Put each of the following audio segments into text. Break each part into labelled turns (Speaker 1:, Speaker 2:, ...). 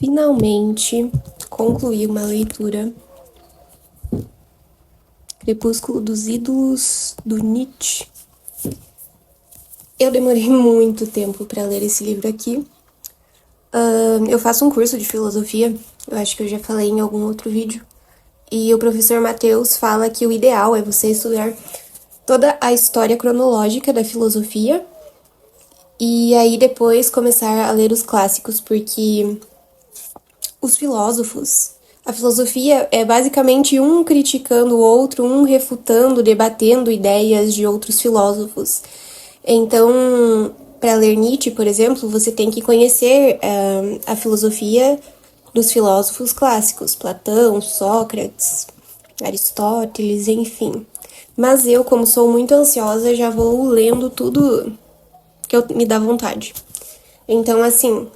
Speaker 1: finalmente concluí uma leitura. Crepúsculo dos Ídolos, do Nietzsche. Eu demorei muito tempo para ler esse livro aqui. Eu faço um curso de filosofia, eu acho que eu já falei em algum outro vídeo. E o professor Matheus fala que o ideal é você estudar toda a história cronológica da filosofia e aí depois começar a ler os clássicos, porque os filósofos, a filosofia é basicamente um criticando o outro, um refutando, debatendo ideias de outros filósofos. Então, para ler Nietzsche, por exemplo, você tem que conhecer a filosofia dos filósofos clássicos, Platão, Sócrates, Aristóteles, enfim. Mas eu, como sou muito ansiosa, já vou lendo tudo que me dá vontade. Então, assim,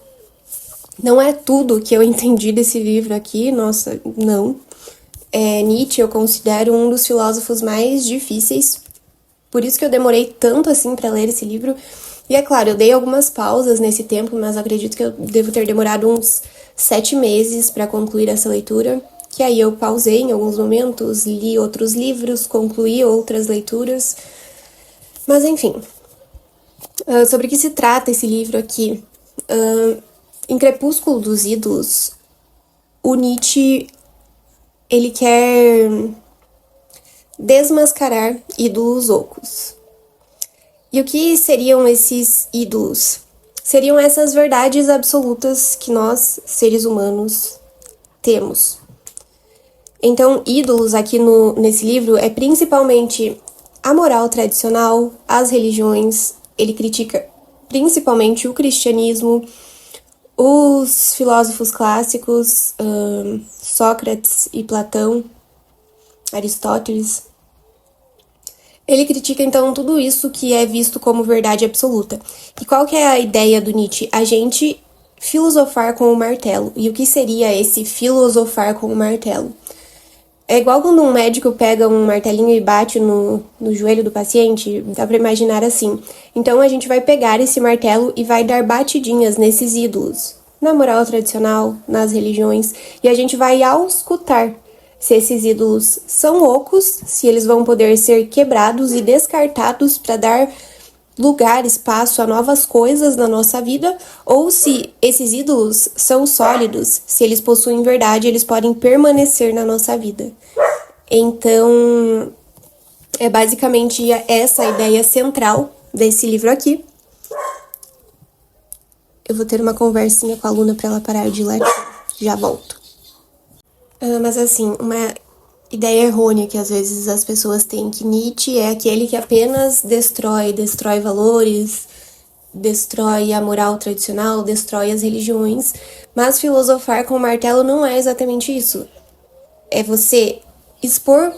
Speaker 1: não é tudo que eu entendi desse livro aqui, nossa, não. Nietzsche eu considero um dos filósofos mais difíceis, por isso que eu demorei tanto assim para ler esse livro. E é claro, eu dei algumas pausas nesse tempo, mas acredito que eu devo ter demorado uns 7 meses para concluir essa leitura, que aí eu pausei em alguns momentos, li outros livros, concluí outras leituras. Mas enfim, sobre o que se trata esse livro aqui? Em Crepúsculo dos Ídolos, o Nietzsche, ele quer desmascarar ídolos ocos. E o que seriam esses ídolos? Seriam essas verdades absolutas que nós, seres humanos, temos. Então, ídolos aqui nesse livro é principalmente a moral tradicional, as religiões. Ele critica principalmente o cristianismo, os filósofos clássicos, Sócrates e Platão, Aristóteles. Ele critica, então, tudo isso que é visto como verdade absoluta. E qual que é a ideia do Nietzsche? A gente filosofar com o martelo. E o que seria esse filosofar com o martelo? É igual quando um médico pega um martelinho e bate no joelho do paciente, dá pra imaginar assim. Então a gente vai pegar esse martelo e vai dar batidinhas nesses ídolos, na moral tradicional, nas religiões, e a gente vai auscultar se esses ídolos são ocos, se eles vão poder ser quebrados e descartados para dar lugar, espaço a novas coisas na nossa vida, ou se esses ídolos são sólidos, se eles possuem verdade, eles podem permanecer na nossa vida. Então, é basicamente essa a ideia central desse livro aqui. Eu vou ter uma conversinha com a aluna para ela parar de ler. Já volto. Mas assim, uma ideia errônea que às vezes as pessoas têm, que Nietzsche é aquele que apenas destrói valores, destrói a moral tradicional, destrói as religiões, mas filosofar com o martelo não é exatamente isso. É você expor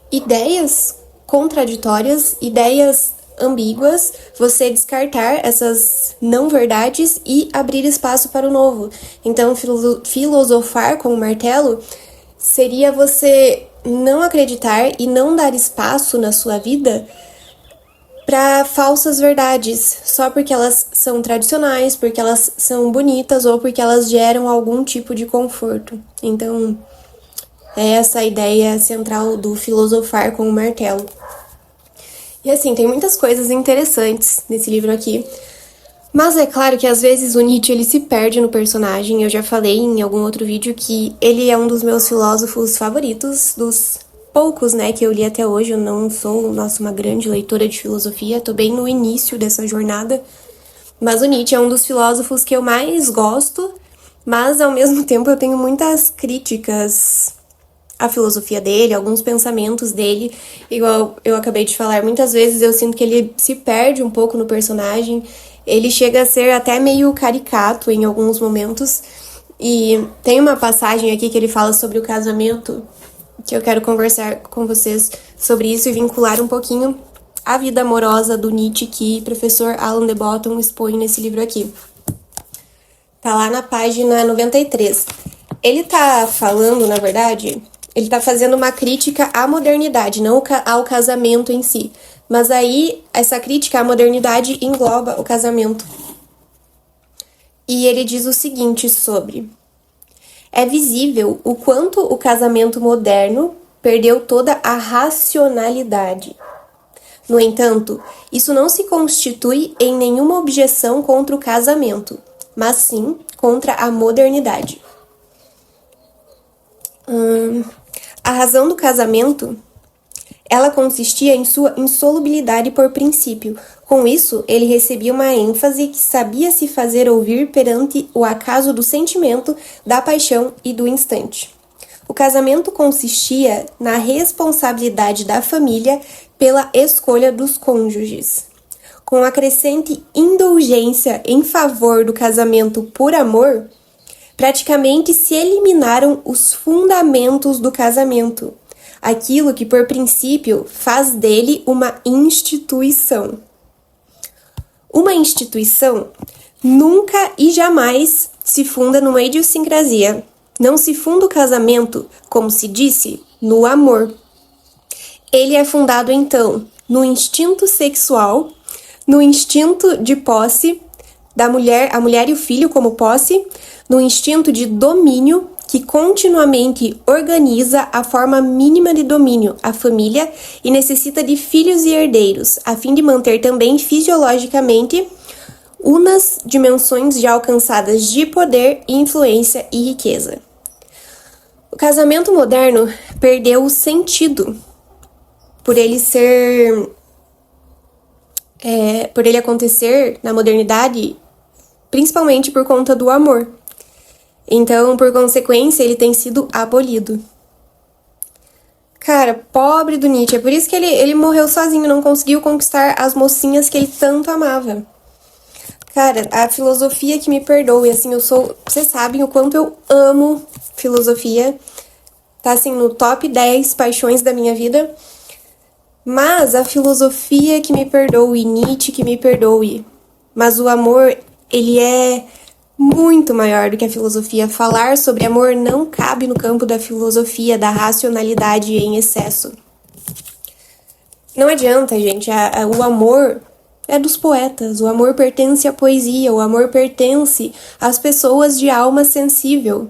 Speaker 1: ideias contraditórias, ideias ambíguas, você descartar essas não-verdades e abrir espaço para o novo. Então, filosofar com o martelo seria você não acreditar e não dar espaço na sua vida para falsas verdades, só porque elas são tradicionais, porque elas são bonitas ou porque elas geram algum tipo de conforto. Então, é essa a ideia central do filosofar com o martelo. E assim, tem muitas coisas interessantes nesse livro aqui. Mas é claro que às vezes o Nietzsche ele se perde no personagem. Eu já falei em algum outro vídeo que ele é um dos meus filósofos favoritos, dos poucos, né, que eu li até hoje. Eu não sou, uma grande leitora de filosofia, tô bem no início dessa jornada. Mas o Nietzsche é um dos filósofos que eu mais gosto, mas ao mesmo tempo eu tenho muitas críticas à filosofia dele, alguns pensamentos dele. Igual eu acabei de falar, muitas vezes eu sinto que ele se perde um pouco no personagem. Ele chega a ser até meio caricato em alguns momentos. E tem uma passagem aqui que ele fala sobre o casamento, que eu quero conversar com vocês sobre isso e vincular um pouquinho a vida amorosa do Nietzsche que o professor Alain de Botton expõe nesse livro aqui. Tá lá na página 93. Ele tá falando, na verdade, ele tá fazendo uma crítica à modernidade, não ao casamento em si. Mas aí, essa crítica à modernidade engloba o casamento. E ele diz o seguinte sobre: é visível o quanto o casamento moderno perdeu toda a racionalidade. No entanto, isso não se constitui em nenhuma objeção contra o casamento, mas sim contra a modernidade. A razão do casamento, ela consistia em sua insolubilidade por princípio. Com isso, ele recebia uma ênfase que sabia se fazer ouvir perante o acaso do sentimento, da paixão e do instante. O casamento consistia na responsabilidade da família pela escolha dos cônjuges. Com a crescente indulgência em favor do casamento por amor, praticamente se eliminaram os fundamentos do casamento, aquilo que, por princípio, faz dele uma instituição. Uma instituição nunca e jamais se funda numa idiosincrasia. Não se funda o casamento, como se disse, no amor. Ele é fundado, então, no instinto sexual, no instinto de posse da mulher, a mulher e o filho como posse, no instinto de domínio que continuamente organiza a forma mínima de domínio, a família, e necessita de filhos e herdeiros, a fim de manter também fisiologicamente unas dimensões já alcançadas de poder, influência e riqueza. O casamento moderno perdeu o sentido por ele acontecer na modernidade, principalmente por conta do amor. Então, por consequência, ele tem sido abolido. Cara, pobre do Nietzsche. É por isso que ele morreu sozinho, não conseguiu conquistar as mocinhas que ele tanto amava. Cara, a filosofia que me perdoe, assim, vocês sabem o quanto eu amo filosofia. Tá, assim, no top 10 paixões da minha vida. Mas a filosofia que me perdoe, Nietzsche que me perdoe. Mas o amor, ele é muito maior do que a filosofia. Falar sobre amor não cabe no campo da filosofia, da racionalidade em excesso. Não adianta, gente. O amor é dos poetas. O amor pertence à poesia. O amor pertence às pessoas de alma sensível.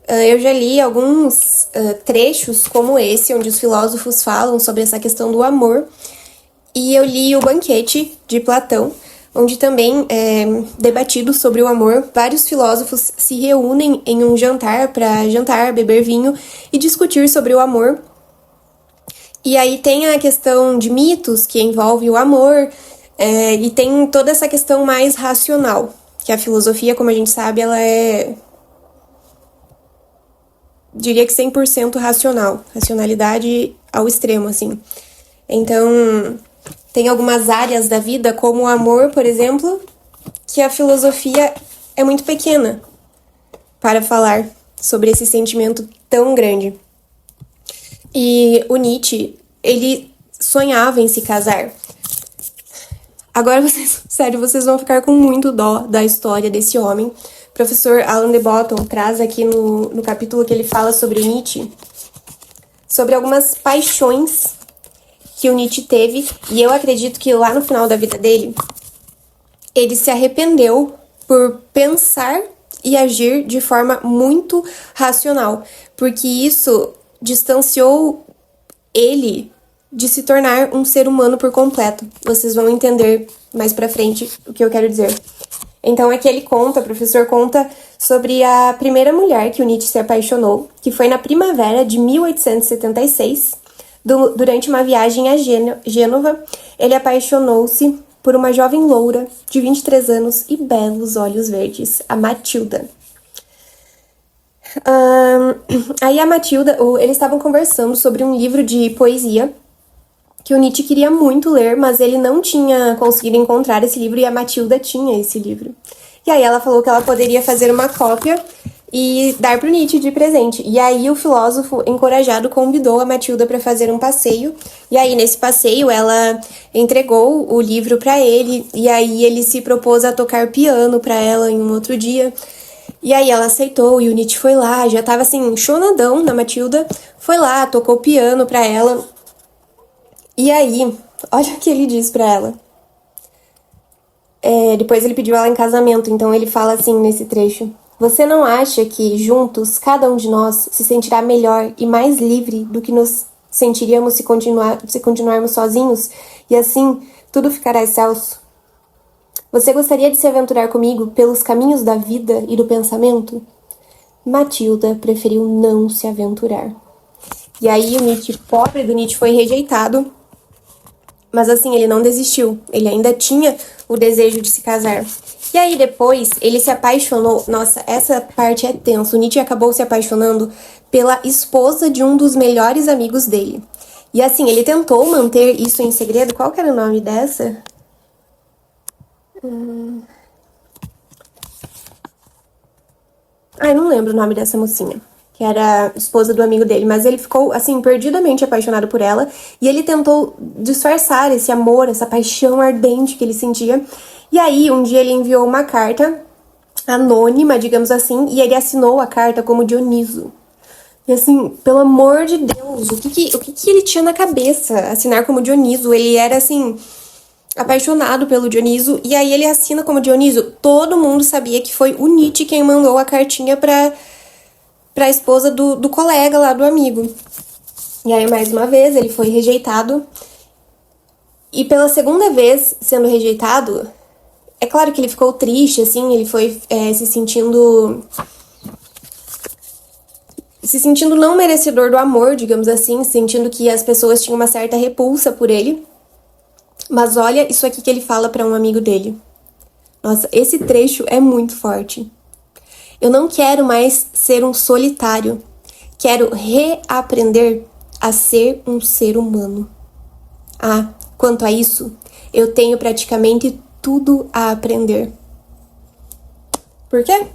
Speaker 1: Eu já li alguns trechos como esse, onde os filósofos falam sobre essa questão do amor. E eu li o Banquete, de Platão, onde também é debatido sobre o amor. Vários filósofos se reúnem em um jantar para jantar, beber vinho e discutir sobre o amor. E aí tem a questão de mitos que envolve o amor, e tem toda essa questão mais racional, que a filosofia, como a gente sabe, ela é, diria que 100% racional, racionalidade ao extremo, assim. Então, tem algumas áreas da vida, como o amor, por exemplo, que a filosofia é muito pequena para falar sobre esse sentimento tão grande. E o Nietzsche, ele sonhava em se casar. Agora, vocês vão ficar com muito dó da história desse homem. O professor Alain de Botton traz aqui no capítulo que ele fala sobre o Nietzsche, sobre algumas paixões que o Nietzsche teve, e eu acredito que lá no final da vida dele, ele se arrependeu por pensar e agir de forma muito racional, porque isso distanciou ele de se tornar um ser humano por completo. Vocês vão entender mais pra frente o que eu quero dizer. Então aqui o professor conta sobre a primeira mulher que o Nietzsche se apaixonou, que foi na primavera de 1876, durante uma viagem a Gênova. Ele apaixonou-se por uma jovem loura de 23 anos e belos olhos verdes, a Matilda. Aí a Matilda, eles estavam conversando sobre um livro de poesia que o Nietzsche queria muito ler, mas ele não tinha conseguido encontrar esse livro e a Matilda tinha esse livro. E aí ela falou que ela poderia fazer uma cópia e dar pro Nietzsche de presente. E aí o filósofo, encorajado, convidou a Matilda para fazer um passeio. E aí nesse passeio ela entregou o livro para ele, e aí ele se propôs a tocar piano para ela em um outro dia. E aí ela aceitou, e o Nietzsche foi lá, já tava assim, chonadão na Matilda, foi lá, tocou piano pra ela. E aí, olha o que ele diz pra ela. Depois ele pediu ela em casamento, então ele fala assim nesse trecho: Você não acha que, juntos, cada um de nós se sentirá melhor e mais livre do que nos sentiríamos se continuarmos sozinhos? E assim, tudo ficará excelso? Você gostaria de se aventurar comigo pelos caminhos da vida e do pensamento? Matilda preferiu não se aventurar. E aí o Nietzsche, pobre do Nietzsche, foi rejeitado. Mas assim, ele não desistiu. Ele ainda tinha o desejo de se casar. E aí depois, ele se apaixonou... Nossa, essa parte é tensa. O Nietzsche acabou se apaixonando pela esposa de um dos melhores amigos dele. E assim, ele tentou manter isso em segredo. Qual que era o nome dessa? Ai, não lembro o nome dessa mocinha, que era esposa do amigo dele, mas ele ficou, assim, perdidamente apaixonado por ela, e ele tentou disfarçar esse amor, essa paixão ardente que ele sentia. E aí, um dia ele enviou uma carta anônima, digamos assim, e ele assinou a carta como Dioniso. E assim, pelo amor de Deus, o que ele tinha na cabeça assinar como Dioniso? Ele era, assim, apaixonado pelo Dioniso, e aí ele assina como Dioniso. Todo mundo sabia que foi o Nietzsche quem mandou a cartinha pra esposa do colega lá, do amigo. E aí, mais uma vez, ele foi rejeitado. E pela segunda vez sendo rejeitado, é claro que ele ficou triste, assim, ele foi se sentindo não merecedor do amor, digamos assim, sentindo que as pessoas tinham uma certa repulsa por ele. Mas olha isso aqui que ele fala para um amigo dele. Nossa, esse trecho é muito forte. Eu não quero mais ser um solitário. Quero reaprender a ser um ser humano. Ah, quanto a isso, eu tenho praticamente tudo a aprender. Por quê?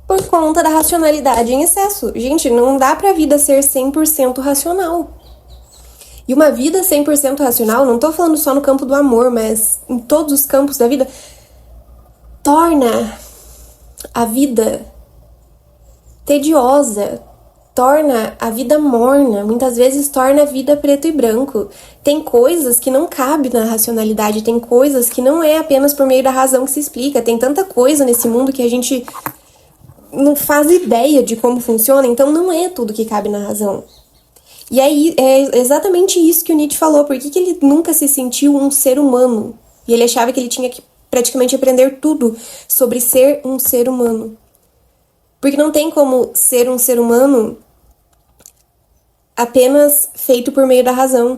Speaker 1: Por conta da racionalidade em excesso. Gente, não dá pra vida ser 100% racional. E uma vida 100% racional, não tô falando só no campo do amor, mas em todos os campos da vida, torna a vida tediosa, torna a vida morna, muitas vezes torna a vida preto e branco. Tem coisas que não cabem na racionalidade, tem coisas que não é apenas por meio da razão que se explica. Tem tanta coisa nesse mundo que a gente não faz ideia de como funciona, então não é tudo que cabe na razão. E aí é exatamente isso que o Nietzsche falou. Por que ele nunca se sentiu um ser humano? E ele achava que ele tinha que praticamente aprender tudo sobre ser um ser humano. Porque não tem como ser um ser humano apenas feito por meio da razão.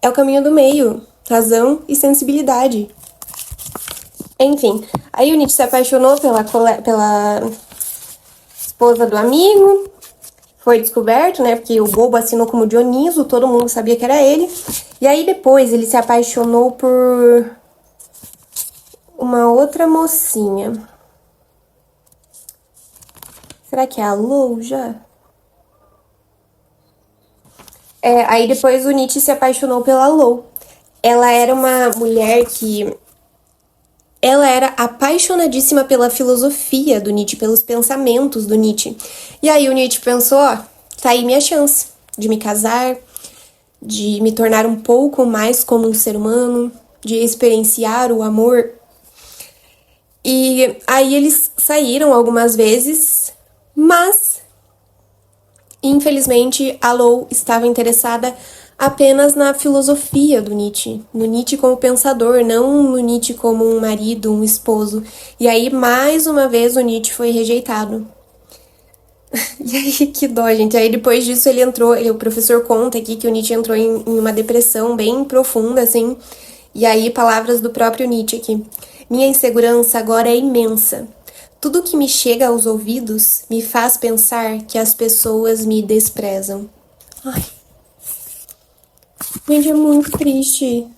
Speaker 1: É o caminho do meio, razão e sensibilidade. Enfim, aí o Nietzsche se apaixonou pela esposa do amigo. Foi descoberto, né, porque o bobo assinou como Dioniso, todo mundo sabia que era ele. E aí depois ele se apaixonou por uma outra mocinha. Será que é a Lou já? Aí depois o Nietzsche se apaixonou pela Lou. Ela era uma mulher que... Ela era apaixonadíssima pela filosofia do Nietzsche, pelos pensamentos do Nietzsche. E aí o Nietzsche pensou, ó, tá aí minha chance de me casar, de me tornar um pouco mais como um ser humano, de experienciar o amor. E aí eles saíram algumas vezes, mas infelizmente a Lou estava interessada apenas na filosofia do Nietzsche, no Nietzsche como pensador, não no Nietzsche como um marido, um esposo. E aí, mais uma vez, o Nietzsche foi rejeitado. E aí, que dó, gente. Aí, depois disso, ele entrou... O professor conta aqui que o Nietzsche entrou em uma depressão bem profunda, assim. E aí, palavras do próprio Nietzsche aqui. Minha insegurança agora é imensa. Tudo que me chega aos ouvidos me faz pensar que as pessoas me desprezam. Ai... Gente, é muito triste.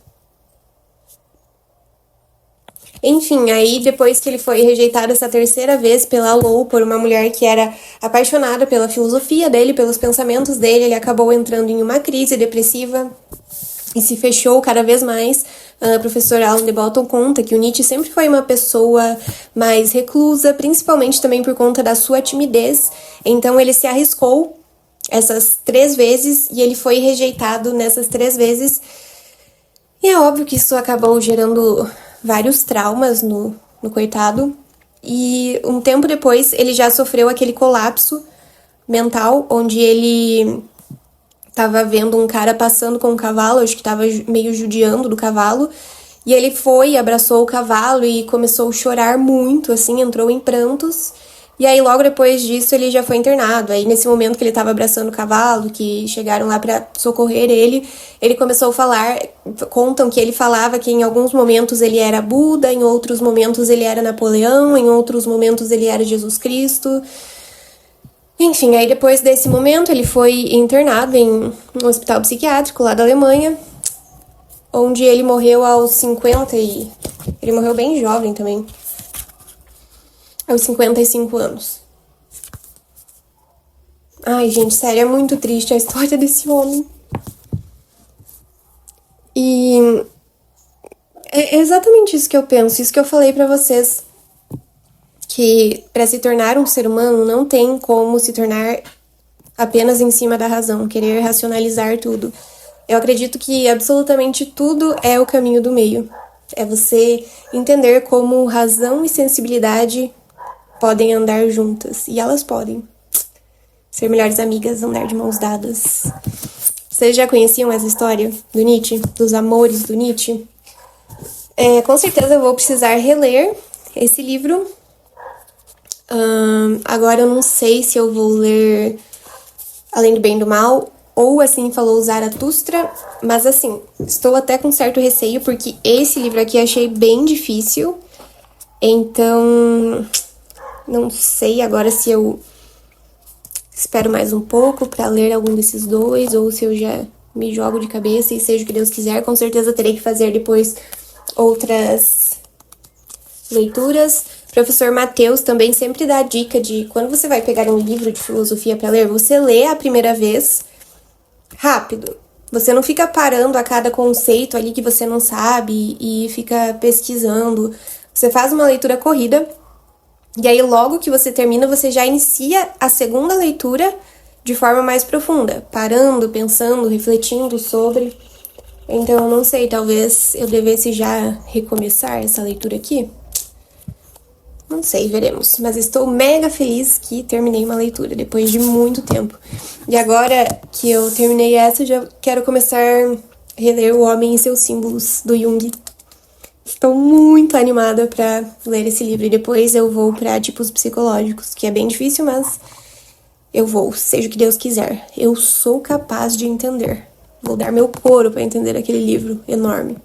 Speaker 1: Enfim, aí depois que ele foi rejeitado essa terceira vez pela Lou, por uma mulher que era apaixonada pela filosofia dele, pelos pensamentos dele, ele acabou entrando em uma crise depressiva e se fechou cada vez mais. A professora Alan de Botton conta que o Nietzsche sempre foi uma pessoa mais reclusa, principalmente também por conta da sua timidez. Então ele se arriscou essas 3 vezes e ele foi rejeitado nessas 3 vezes. E é óbvio que isso acabou gerando vários traumas no coitado. e um tempo depois ele já sofreu aquele colapso mental, onde ele tava vendo um cara passando com um cavalo, acho que tava meio judiando do cavalo, e ele foi, abraçou o cavalo e começou a chorar muito, assim, entrou em prantos. E aí, logo depois disso, ele já foi internado. Aí, nesse momento que ele tava abraçando o cavalo, que chegaram lá pra socorrer ele começou a falar. Contam que ele falava que em alguns momentos ele era Buda, em outros momentos ele era Napoleão, em outros momentos ele era Jesus Cristo. Enfim, aí depois desse momento ele foi internado em um hospital psiquiátrico lá da Alemanha, onde ele morreu aos 50 e... Ele morreu bem jovem também, aos 55 anos. Ai, gente, sério, é muito triste a história desse homem. E é exatamente isso que eu penso, isso que eu falei pra vocês, que para se tornar um ser humano não tem como se tornar apenas em cima da razão, querer racionalizar tudo. Eu acredito que absolutamente tudo é o caminho do meio. É você entender como razão e sensibilidade podem andar juntas. E elas podem. Ser melhores amigas, andar de mãos dadas. Vocês já conheciam essa história do Nietzsche? Dos amores do Nietzsche? Com certeza eu vou precisar reler esse livro. Agora eu não sei se eu vou ler Além do Bem e do Mal ou Assim Falou Zaratustra, mas assim, estou até com certo receio porque esse livro aqui achei bem difícil, então não sei agora se eu espero mais um pouco para ler algum desses dois ou se eu já me jogo de cabeça e seja o que Deus quiser. Com certeza terei que fazer depois outras leituras. O professor Matheus também sempre dá a dica de quando você vai pegar um livro de filosofia para ler, você lê a primeira vez rápido. Você não fica parando a cada conceito ali que você não sabe e fica pesquisando. Você faz uma leitura corrida e aí logo que você termina, você já inicia a segunda leitura de forma mais profunda, parando, pensando, refletindo sobre. Então, eu não sei, talvez eu devesse já recomeçar essa leitura aqui. Não sei, veremos. Mas estou mega feliz que terminei uma leitura depois de muito tempo. E agora que eu terminei essa, já quero começar a reler O Homem e Seus Símbolos, do Jung. Estou muito animada para ler esse livro. E depois eu vou para tipos psicológicos, que é bem difícil, mas eu vou, seja o que Deus quiser. Eu sou capaz de entender. Vou dar meu couro para entender aquele livro enorme.